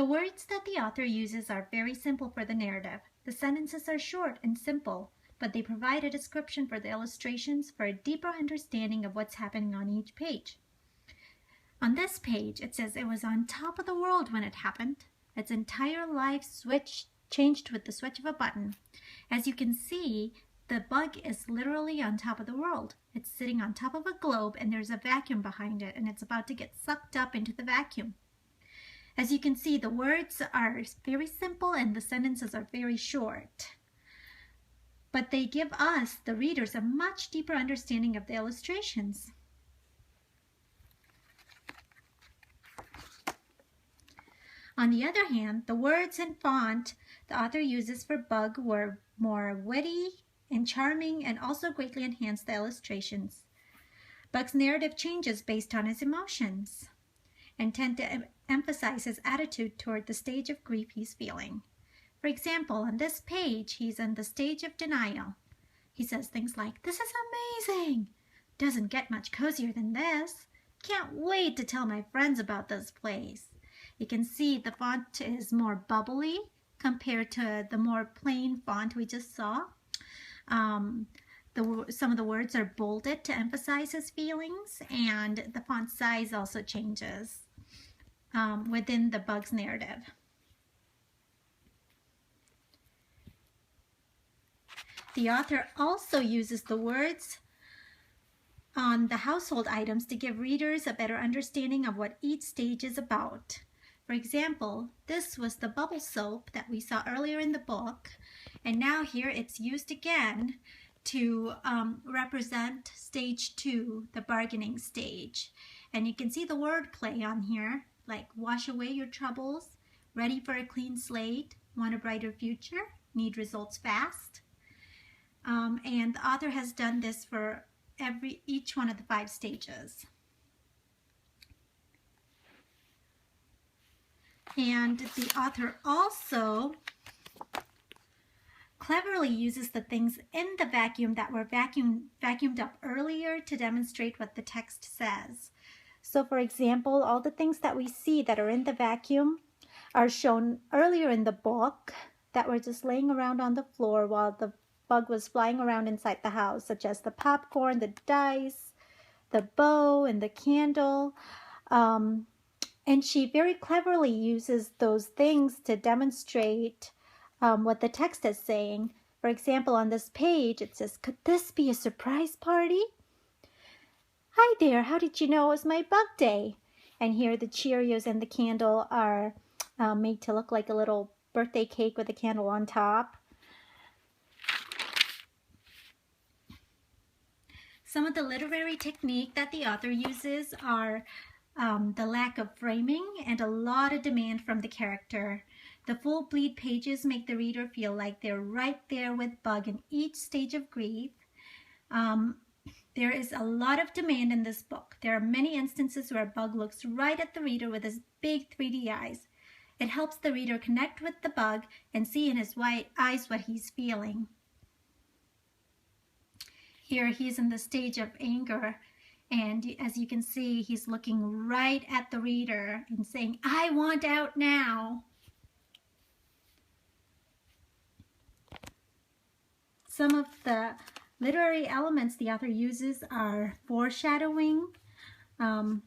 The words that the author uses are very simple for the narrative. The sentences are short and simple, but they provide a description for the illustrations for a deeper understanding of what's happening on each page. On this page, it says it was on top of the world when it happened. Its entire life changed with the switch of a button. As you can see, the bug is literally on top of the world. It's sitting on top of a globe and there's a vacuum behind it and it's about to get sucked up into the vacuum. As you can see, the words are very simple and the sentences are very short. But they give us, the readers, a much deeper understanding of the illustrations. On the other hand, the words and font the author uses for Bug were more witty and charming and also greatly enhanced the illustrations. Bug's narrative changes based on his emotions and tend to emphasize his attitude toward the stage of grief he's feeling. For example, on this page, he's in the stage of denial. He says things like, "This is amazing! Doesn't get much cozier than this. Can't wait to tell my friends about this place." You can see the font is more bubbly compared to the more plain font we just saw. Some of the words are bolded to emphasize his feelings, and the font size also changes within the Bug's narrative. The author also uses the words on the household items to give readers a better understanding of what each stage is about. For example, this was the bubble soap that we saw earlier in the book, and now here it's used again to represent stage 2, the bargaining stage. And you can see the word play on here, like wash away your troubles, ready for a clean slate, want a brighter future, need results fast. And the author has done this for each one of the 5 stages. And the author also cleverly uses the things in the vacuum that were vacuumed up earlier to demonstrate what the text says. So for example, all the things that we see that are in the vacuum are shown earlier in the book that were just laying around on the floor while the bug was flying around inside the house, such as the popcorn, the dice, the bow, and the candle. And she very cleverly uses those things to demonstrate what the text is saying. For example, on this page, it says, "Could this be a surprise party? Hi there, how did you know it was my bug day?" And here the Cheerios and the candle are made to look like a little birthday cake with a candle on top. Some of the literary technique that the author uses are the lack of framing and a lot of demand from the character. The full bleed pages make the reader feel like they're right there with Bug in each stage of grief. There is a lot of demand in this book. There are many instances where Bug looks right at the reader with his big 3D eyes. It helps the reader connect with the Bug and see in his white eyes what he's feeling. Here he's in the stage of anger, and as you can see, he's looking right at the reader and saying, "I want out now." Some of the literary elements the author uses are foreshadowing,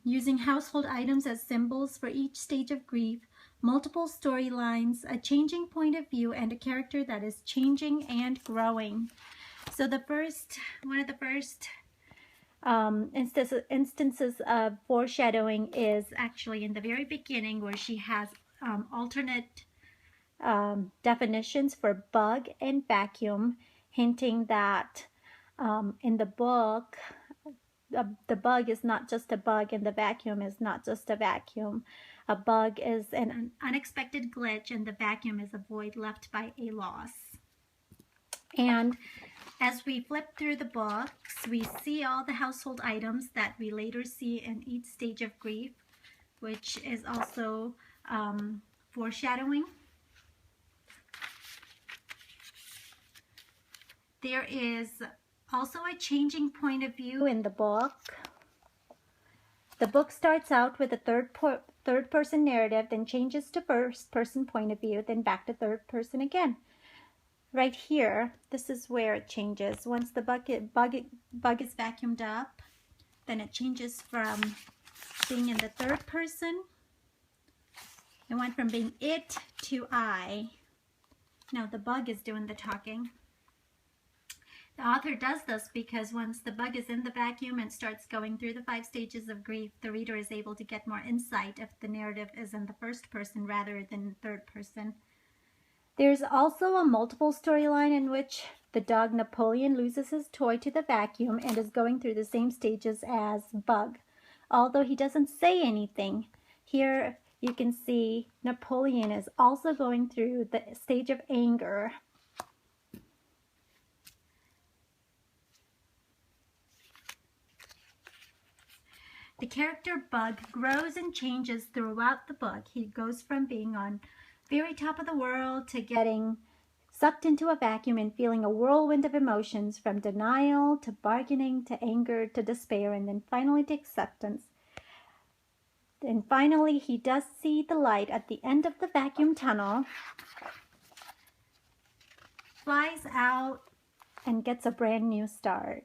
using household items as symbols for each stage of grief, multiple storylines, a changing point of view, and a character that is changing and growing. So one of the first instances of foreshadowing is actually in the very beginning, where she has alternate definitions for bug and vacuum, hinting that in the book the bug is not just a bug and the vacuum is not just a vacuum. A bug is an unexpected glitch and the vacuum is a void left by a loss. And as we flip through the books, we see all the household items that we later see in each stage of grief, which is also foreshadowing. There is also a changing point of view in the book. The book starts out with a third-person narrative, then changes to first-person point of view, then back to third person again. Right here, this is where it changes. Once the bug is vacuumed up, then it changes from being in the third person. It went from being it to I. Now the bug is doing the talking. The author does this because once the bug is in the vacuum and starts going through the 5 stages of grief, the reader is able to get more insight if the narrative is in the first person rather than third person. There's also a multiple storyline in which the dog Napoleon loses his toy to the vacuum and is going through the same stages as Bug, although he doesn't say anything. Here you can see Napoleon is also going through the stage of anger. The character Bug grows and changes throughout the book. He goes from being on very top of the world to getting sucked into a vacuum and feeling a whirlwind of emotions, from denial to bargaining to anger to despair, and then finally to acceptance. And finally, he does see the light at the end of the vacuum tunnel, flies out, and gets a brand new start.